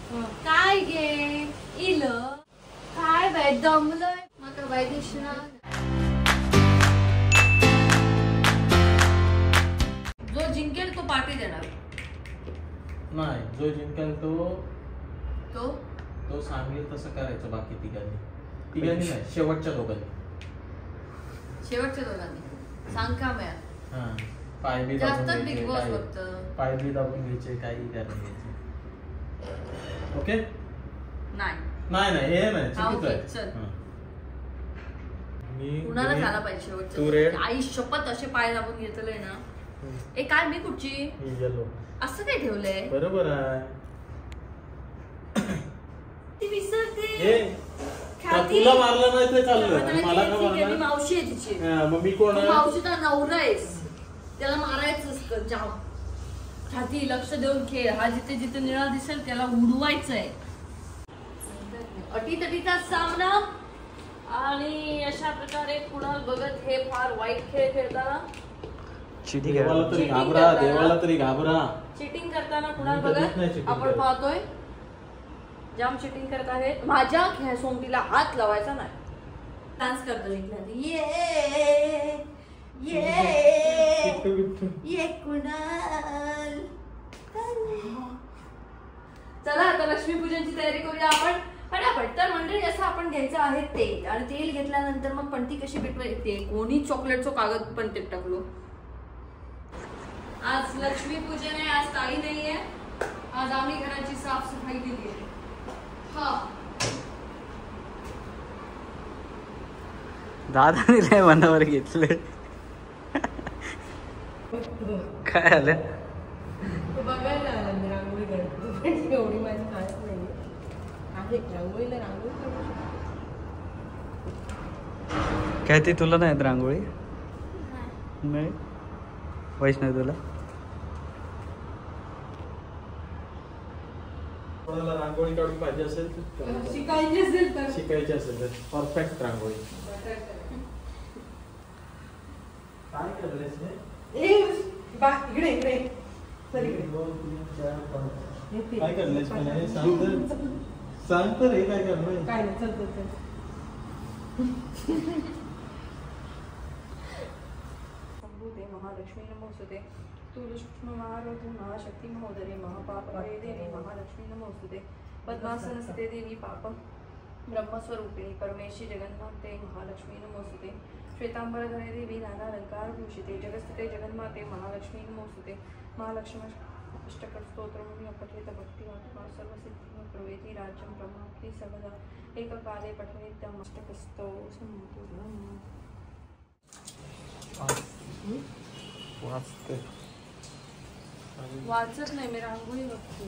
काय गे इल काय बाय दमलंय माका बाय दिसना जो जिंकेल तो पार्टी देणार नाही जो जिंकेल तो तो तो सांगेल तसं करायचं बाकी तिघांनी नाही शेवटच्या दोघांनी सांग का मॅम हा पाय बी जास्त दाबून बिग घ्यायचे, बॉस काही- बघतं पाय बी दाबून घ्यायचे काही करून घ्यायचे ओके नाही नाही नाही हे नाही हा, चुकीचं ओके, आहे चल. हा. मी कुणाला मी- झाला पाहिजे तू रेड शेवटचं आई शपथ असे पाय दाबून घेतलंय ना ए काय मी कुठची येलो असं काय ठेवलंय बरोबर आहे ती विसरते हे ख्याती. तुला मारलं नाही ते चाललं आता आणि मला का ती मारलं मावशी आहे तिची मग मी कोण तू आहे मावशीचा नवरा आहेस त्याला मारायचं असतं जाम ख्याती लक्ष देऊन खेळ हा जिथे जिथे निळा दिसेल त्याला उडवायचंय अटीतटीचा सामना आणि अशा प्रकारे कुणाल बघत हे फार वाईट खेळ खेळताना देवाला तरी Cheating घाबरा करताना. देवाला तरी घाबरा चिटिंग करताना कुणाल मी कधीच नाही बघत cheating आपण करत. पाहतोय जाम चिटिंग करत आहेत माझ्या सोंगटीला हात लावायचा नाही डान्स करतो ये ये कुणाल चला आता लक्ष्मीपूजनची तयारी करूया आपण फटाफट तर मंडळी असं आपण घ्यायचं आहे तेल आणि तेल घेतल्यानंतर मग पणती कशी पेटवायची कोणी चॉकलेटचं कागद पण ते टाकलो आज लक्ष्मीपूजन आहे आज काही नाहीये आज आम्ही घराची साफसफाई केली आहे दादाने लय मनावर घेतले काय आलं बघायला आला मी रांगोळी काढतो पण एवढी माझी खास नाही आहे रांगोळीला रांगोळी काढू शकतो. काय ती तुला नाही रांगोळी नाही वैष्णव तुला कोणाला रांगोळी काढून पाहिजे असेल तर शिकायची असेल तर शिकायची असेल तर परफेक्ट रांगोळी काय करलेस इकडे इकडे सर इकडे काय करलेस मला हे सांग तर हे काय करणार काय नाही चल चल चल संभूते महालक्ष्मी नमोस्तुते स्थूलसूक्ष्म महारथो महाशक्ती महोदरे महापापकाय देवी महालक्ष्मी नमोस्तुते पद्मासनस्ते देवी पाप ब्रह्मस्वरूपिणी परमेशी जगन्माते महालक्ष्मी नमोस्तुते श्वेतांबरधरे देवी नानालंकार भूषिते जगस्थिते जगन्माते महालक्ष्मी नमोस्तुते महालक्ष्मी अष्टकस्तोत्रमुनि अपठेत भक्तिमात्मा सर्वसिद्धिं प्रवेति राज्यं प्रमाप्ति सर्वदा एककाले पठनेत्यम् अष्टकस्तो संपूर्णम् वाचत नाही मी रांगोळी बघते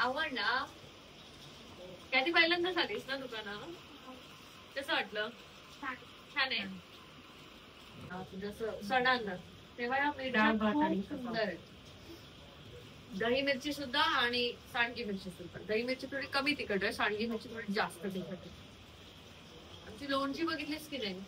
आवडला काय ती पहिल्यांदाच आलीस ना दुकानात कसं वाटलं छान आहे जसं सणांना तेव्हा खूप सुंदर आहे दही मिरची सुद्धा आणि सांडगी मिरची सुद्धा दही मिरची थोडी कमी तिखट आहे सांडगी मिरची थोडी जास्त तिखट आहे आमची लोणची बघितलीस की नाही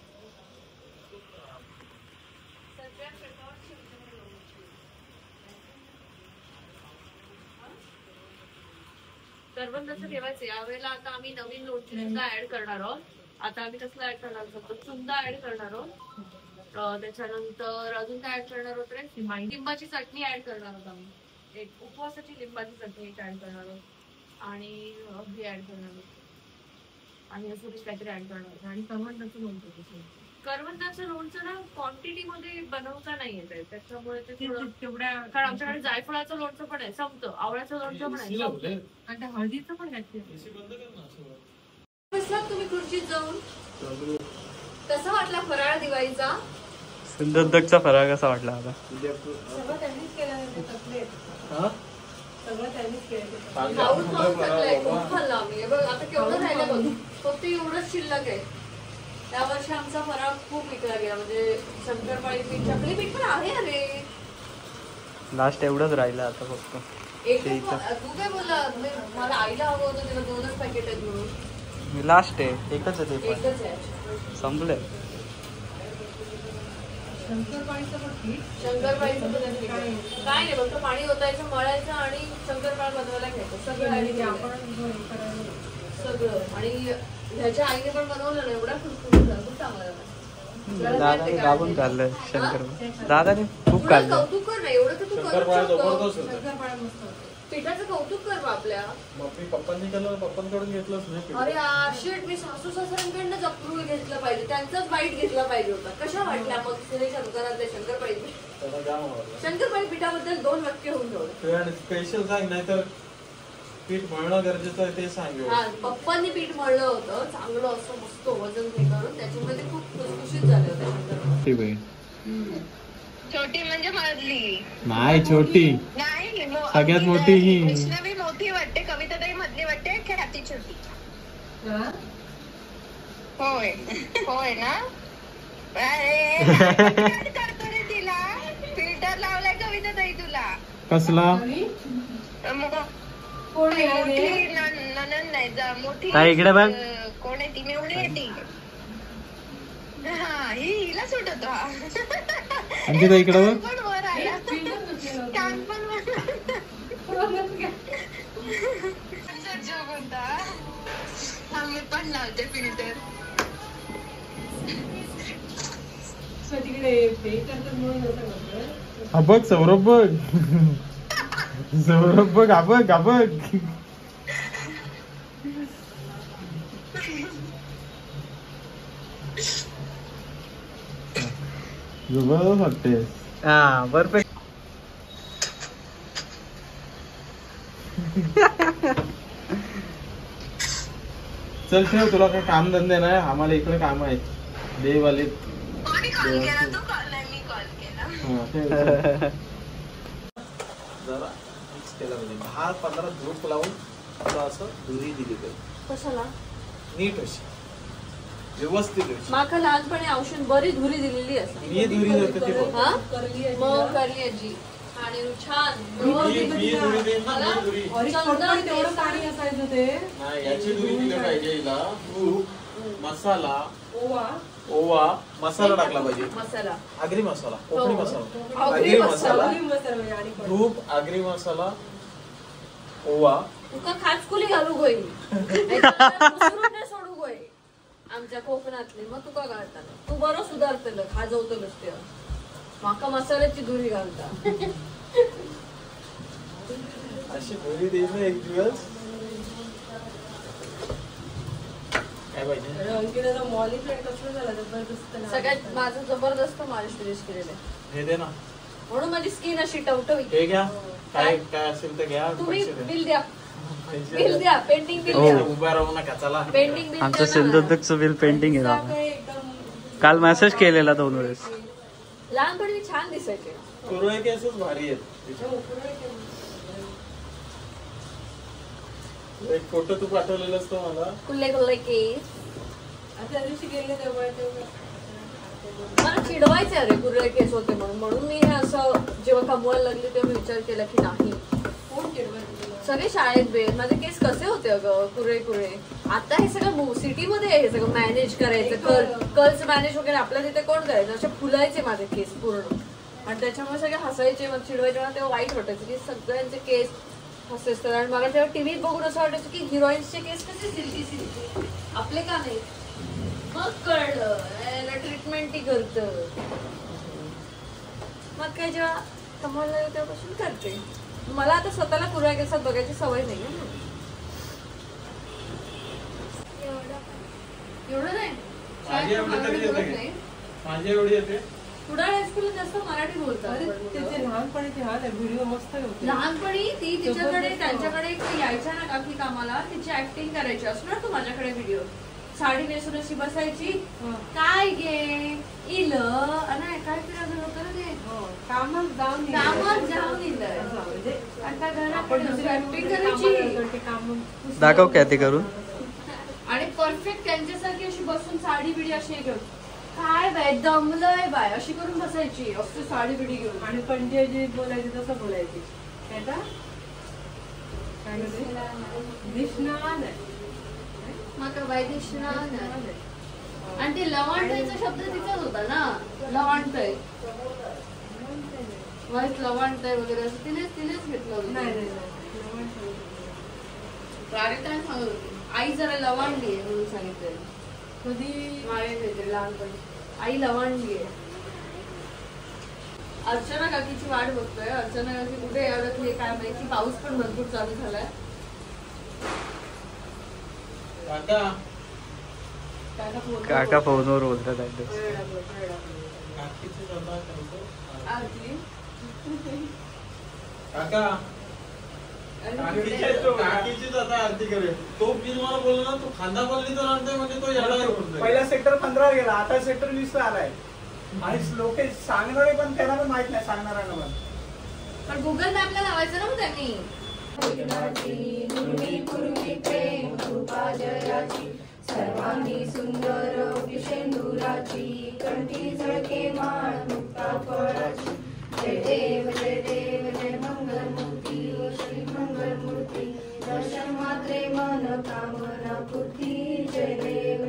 सर्वच तसं ठेवायचं यावेळेला आता आम्ही नवीन लोणची सुद्धा ऍड करणार आहोत आता आम्ही कसलं ऍड करणार आहोत चुंदा ऍड करणार आहोत त्याच्यानंतर अजून काय ऍड करणार आहोत रे लिंबाची चटणी ऍड करणार आहोत आम्ही एक उपवासाची लिंबाची चटणी एक ऍड करणार आहोत आणि हे ऍड करणार आहोत आणि असं काहीतरी ऍड करणार आहोत आणि करवंदाचं लोणचं. करवंदाचं लोणचं ना क्वांटिटी मध्ये बनवता नाही येत आहे, त्याच्यामुळे ते तेवढ्या, कारण आमच्याकडे जायफळाचं लोणचं पण आहे संपतं, आवळ्याचं लोणचं पण आहे आणि हळदीचं पण आहे. बसलात तुम्ही खुर्चीत जाऊन? कसा वाटला फराळ दिवाळीचा? सिंधुदुर्गचा फराळ कसा वाटला आता? सगळं त्यांनीच केलं चकलेट, सगळं त्यांनीच केलं. खाऊन खाऊन थकलाय, खूप खाल्लं आम्ही. बघ आता केवढं राहिलं बघ, फक्त एवढंच शिल्लक आहे. त्या वर्षी आमचा फराळ खूप विकला गेला, म्हणजे शंकरपाळी पीठ, चकली पीठ पण आहे. अरे लास्ट एवढंच राहिलं आता फक्त. एक तू काय बोलला, मला आईला हवं होतं तेव्हा 2च पॅकेट आहेत म्हणून. लास्ट आहे, एकच आहे ते पण. एकच आहे. संपले. शंकरपाळीचं पण पीठ, शंकरपाळीचं पण काय नाही, फक्त पाणी ओतायचं, मळायचं आणि शंकरपाळ बनवायला घ्यायचं. सगळं आणि आपण सगळं. आणि ह्याच्या आईने पण बनवलं ना, एवढा खुशखुशीत झाला, खूप चांगला झाला. दादाने दाबून खाल्लं शंकर, दादाने खूप खाल्लं. कौतुक कर ना, एवढं तर तू करू शकतो. शंकरपाळ्या मस्त होते. पिठाचं कौतुक कर बा आपल्या. पप्पांनी केलं, पप्पांकडून घेतलंच नाही. अरे शिट, मी सासू सासऱ्यांकडनं अप्रूव्हल घेतलं पाहिजे, त्यांचाच बाईट घेतला पाहिजे होता. कशा वाटल्या मग शंकरातल्या शंकरपाळी? शंकरपाळी पिठाबद्दल 2 वाक्य होऊन जाऊ. स्पेशल सांग, नाही तर पीठ मळणं गरजेचं आहे ते सांग. हा, पप्पांनी पीठ मळलं होतं चांगलं असं मस्त वजन हे करून, त्याच्यामध्ये खूप खुशखुशीत झाले होते शंकरपाळी. छोटी म्हणजे मधली नाही, छोटी नाही, सगळ्यात मोठी ही. वैष्णवी मोठी वाटते, कविता ताई मधली वाटते, ख्याती छोटी. होय होय ना. अरे करतो रे तिला, फिल्टर लावलाय कविता ताई तुला. कसला? मोठी ननंद नाही, मोठी इकडे बघ. कोण आहे ती? मेवणी आहे ती. हा, हिला सुटतो. अंकिता इकडे बघ. पण वर आला, कान पण वर जोक होता. आम्ही पण लावते फिल्टर. तिकडे पे करतात म्हणून नव्हतं करत. हा बघ सौरभ, बघ सौरभ, बघ हा बघ, हा बघ. जबरदस्त वाटते. हा परफेक्ट. चल ठेव, तुला काय काम धंदे नाही, आम्हाला इकडे काम आहेत. देवाले कोणी कॉल केला? तू कॉल नाही, मी कॉल केला. जरा मिक्स केला पाहिजे. 10-15 धूप लावून तुला असं धुरी दिली पाहिजे, कशाला? नीट अशी व्यवस्थित अशी. माका लहानपणी औषध बरी धुरी दिलेली असते. मी धुरी देते ती बघ. हा करली मग करली आजी आणि छान मी धुरी देईन ना, मी धुरी. तेवढं पाणी असायचं ते. नाही, याची धुरी दिली पाहिजे. हिला तूप, मसाला, ओवा, मसाला टाकला पाहिजे. मसाला, आगरी मसाला, कोकणी मसाला, आगरी आगरी मसाला. मसाला, धूप, आगरी मसाला, ओवा. तुका खाचकुली घालू गोई, सोडू गोई आमच्या कोकणातली. मग तुका घालता तू बरं सुधारतलं, खाजवतलंच ते. माका मसाल्याची धुरी घालता. अशी धुरी देईन एक दिवस. काय पाहिजे? अंकिताचा मॉलिश आणि कसलं झालं जबरदस्त. सगळ्यात माझं जबरदस्त मालिश फिनिश केलेलं आहे, हे दे ना. म्हणून माझी स्किन अशी टवटवी. हे घ्या, काय काय असेल ते घ्या. तुम्ही पैसे द्या. बिल द्या, पैसे बिल द्या. द्या, पेंटिंग बिल हो. द्या. उभा राहू नका, चला. पेंटिंग बिल आमचं द्या ना. सिंधुदुर्गचं बिल पेंटिंग आहे दादा. काल मेसेज केलेला 2 वेळेस. लहानपणी मी छान दिसायचे. कुरळे केसच भारी आहेत. एक फोटो तू पाठवलेलास तो मला. कुल्ले कुल्ले केस. त्या दिवशी गेले तेव्हा मला चिडवायचे अरे कुर्रे केस होते म्हणून मी हे असं जेव्हा कमवायला लागले तेव्हा मी विचार केला की नाही. कोण चिडवायचं? सगळे शाळेत माझे केस कसे होते अगं, कुर्रे कुर्रे. आता हे सगळं सिटीमध्ये आहे, हे सगळं मॅनेज करायचं, कर्ल्स मॅनेज वगैरे आपल्या तिथे कोण करायचं. असे फुलायचे माझे केस पूर्ण आणि त्याच्यामुळे सगळे हसायचे, मग चिडवायचे. मला तेव्हा वाईट वाटायचं की सगळ्यांचे केस हसे असतात. आणि मला तेव्हा टीव्हीत बघून असं वाटायचं की हिरोईन्सचे केस कसे सिल्की सिल्की, आपले का नाही. मग कळलं याला ट्रीटमेंटही करतं. मग काय जेव्हा कमवायला लागलं तेव्हापासून करते. मला आता स्वतःला पुऱ्या केसात बघायची सवय नाही आहे. एवढं नाही माझी एवढी तरी येते. माझी एवढी येते. कुडाळ हायस्कूलला जास्त मराठी बोलतात. त्याचे लहानपणीचे हा व्हिडिओ मस्त होते. लहानपणी ती तिच्याकडे त्यांच्याकडे यायच्या ना काकी कामाला, तिची ऍक्टिंग करायची असणार. तू माझ्याकडे व्हिडिओ साडी नेसून अशी बसायची, काय गे इल नाही काय फिरायचं होतं ना ते कामात जाऊन इल म्हणजे आता घराकडे ऍक्टिंग करायची. दाखव काय ते करून. आणि परफेक्ट त्यांच्यासारखी अशी बसून साडी बिडी अशी घेऊन काय बाय दमलंय बाय अशी करून बसायची असं साडी बिडी घेऊन. आणि पंडित जी बोलायची तसं बोलायची. आणि ते लवाणताईचा शब्द तिचाच होता ना, लवाणताई वाईट लवाणताई वगैरे असं तिनेच घेतलं होतं. नाही प्रारिताने सांगत होती आई जरा लवाणली आहे म्हणून सांगितलं. कधी मागे लहानपणी आई लवाणली आहे. अर्चना काकीची वाट बघतोय. अर्चना काकी कुठे अडकली काय माहिती. पाऊस पण भरपूर चालू झालाय. काका फोनवर बोलतात आहे. काका काकीचीच आता आरती करेल. तो मी तुम्हाला बोललो ना, तो खांदा पल्लीचा राहतोय म्हणजे तो येणार. पहिला सेक्टर 15 गेला, आता सेक्टर 20 आलाय. आणि लोक सांगणारे पण त्यांना पण माहित नाही सांगणाऱ्यांना पण. पण गुगल मॅपला लावायचं ना मग त्यांनी. सर्वांगी सुंदर विषेंदुराची कंठी झळके माळ मुक्ता फळाची. जय देव जय मंगलमूर्ती ओ श्री मंगलमूर्ती. दर्शन मात्रे मन कामना पूर्ती. जय देव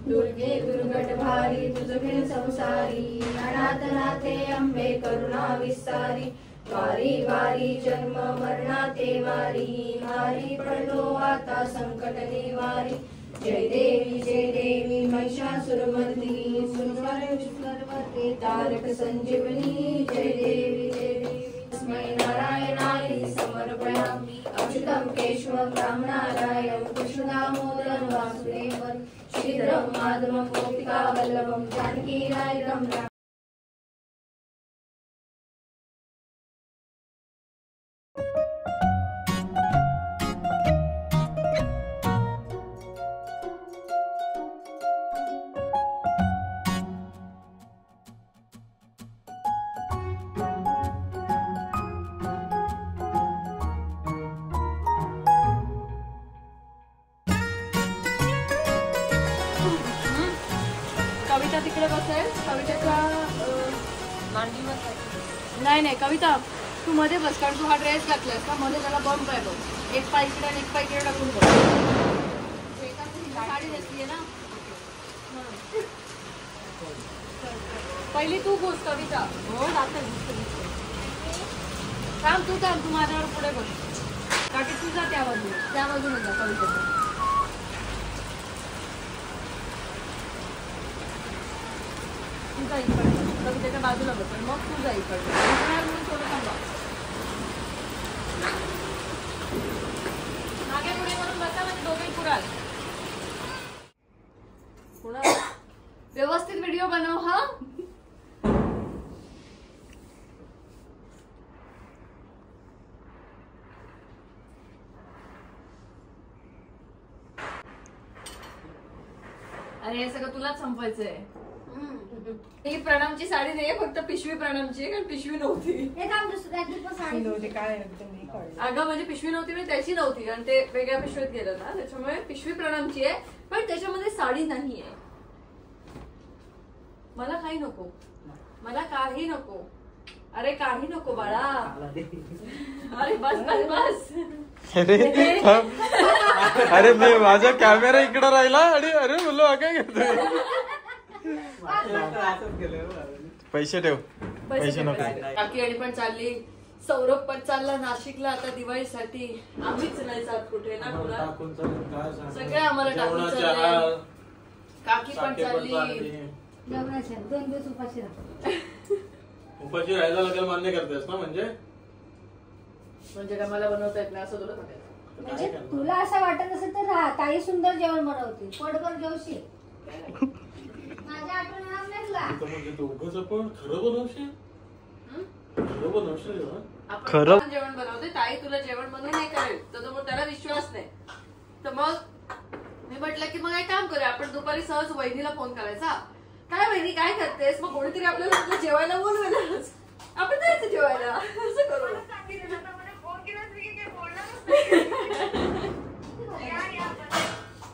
दुर्गे दुर्गट भारी तुझ बिन संसारी. अनाथ नाथे अंबे करुणा विस्तारी. वारी वारी जन्म मरणाते वारी. हारी पडलो आता संकट निवारी. जय देवी महिषासुरमर्दिनी. सुरवरते तारक संजीवनी. जय देवी तस्मै नारायणाय समर्पयामि. अच्युतं केशवं रामनारायणं कृष्णदामोदरं वासुदेवं. श्रीधरं माधवं गोपिकावल्लभं जानकीनायकं. कविता तिकडे बसेल. कवितेचा नाही कविता तू मध्ये बस, कारण तू हा ड्रेस घातलायस ना, मध्ये त्याला बंप आहे बघ. एक पाय इकडे आणि एक पाय इकडे टाकून बघ. साडी नेसली ना. पहिली तू घुस कविता. हो थांब तू माझ्यावर पुढे बघ. काकी तू जा त्या बाजूने जा कवितेचा. तुझा इकडे कवितेच्या बाजूला बस, मग तुझा इकडे थोडं थांबा. मागे पुढे करून बसा म्हणजे दोघे पुराल. व्यवस्थित व्हिडिओ बनव हा. अरे हे सगळं तुलाच संपवायचंय. ही प्रणामची साडी नाहीये, फक्त पिशवी प्रणामची आहे, कारण पिशवी नव्हती. अगं म्हणजे पिशवी नव्हती म्हणजे त्याची नव्हती, आणि ते वेगळ्या पिशवीत गेलं ना, त्याच्यामुळे पिशवी प्रणामची आहे, पण त्याच्यामध्ये साडी नाहीये. मला काही नको, मला काही नको. अरे काही नको बाळा. अरे बस बस बस. अरे मी माझा कॅमेरा इकडे राहिला आणि अरे बोललो काय घेतोय. पैसे ठेव, पैसे नको. काकी आणि पण चालली, सौरभ पण चालला नाशिकला आता दिवाळीसाठी. आम्हीच नाही जात कुठे ना कुठे, सगळे आम्हाला टाकून चालले. काकी पण चालली. 2 दिवस उपाशी राहा. उपाशी राहायला लागेल मान्य करतेस ना. म्हणजे म्हणजे काय मला बनवता येत नाही असं तुला सांगायचं. म्हणजे तुला असं वाटत असेल तर राहा, ताई सुंदर जेवण बनवते, पोटभर जेवशील. माझ्या आठवण येणार नाही तुला. म्हणजे दोघंच पण खरं बनवशील? खरं बनवशील जेवण? खरं? आपण जेवण बनवते, ताई तुला जेवण बनवून नाही करेल तर मग त्याला विश्वास नाही. तर मग मी म्हटलं की मग एक काम करूया, आपण दुपारी सहज वहिनीला फोन करायचा, काय वहिनी काय करतेस, मग कोणीतरी आपल्याला जेवायला बोलवेल, आपण जायचं जेवायला, असं करू.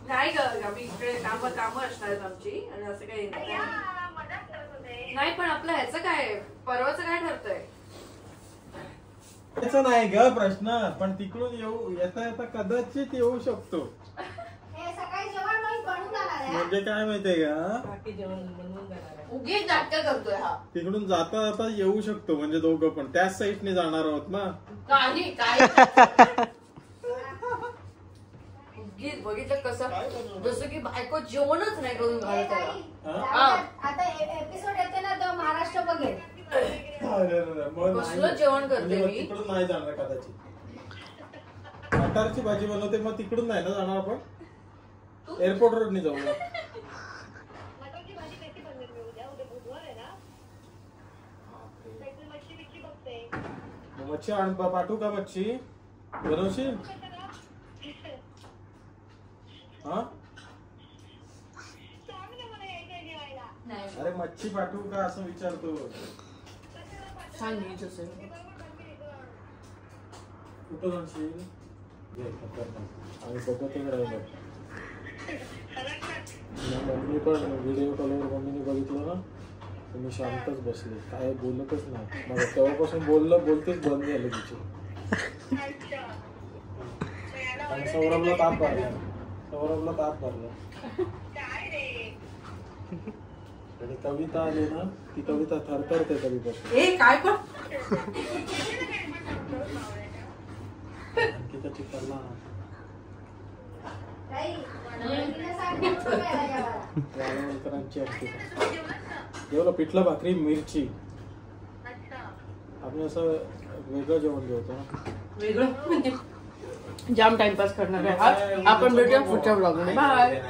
नाही ग, आम्ही इकडे कामं असणार आहेत आमची आणि असं काही नाही. पण आपलं ह्याचं काय, परवाचं काय ठरतंय? त्याचा नाही ग प्रश्न, पण तिकडून येता येता कदाचित येऊ शकतो. हे सकाळी जेवण बनवून जाणार आहे. म्हणजे काय माहितीये का, बाकी जेवण बनवून जाणार आहे. उगीच नाटकं करतोय हा. तिकडून जाता जाता येऊ शकतो, म्हणजे दोघं पण त्याच साईडने जाणार आहोत ना. काही उगीच बघितलं कसं, जसं की बायको जेवणच नाही करून हे घालत ताई, त्याला. आता एपिसोड येते ना तो महाराष्ट्र बघेल. कसलं जेवण करते मी? तिकडून नाही जाणार कदाचित. मटारची भाजी बनवते, मग तिकडून नाही ना जाणार आपण, एअरपोर्ट रोडने जाऊ. मच्छी आण, पाठवू का मच्छी? बनवशील? हा, अरे मच्छी पाठवू का असं विचारतो. छान नीट असेल. कुठं जाशील? आम्ही बघतच राहिलो. मम्मी पण व्हिडिओ कॉलवर मम्मीने बघितलं ना, तर मी शांतच बसले, काय बोलतच नाही. मला तेव्हापासून बोलतेच बंद झालं तिचे. आणि सौरभला ताप भरला. आणि कविता आली ना, ती कविता थरथरते कधीपासून. ए काय पण अंकिता चिकरला ताई, वहिनीला सांग बनवून द्यायला जेवायला. वाळवंकरांची अंकिता जेवलं, पिठलं भाकरी मिरची. आम्ही असं वेगळं जेवण जेवतो ना. वेगळं म्हणजे जाम टाइमपास करणार आहे. आपण भेटूया पुढच्या ब्लॉगमध्ये. बाय.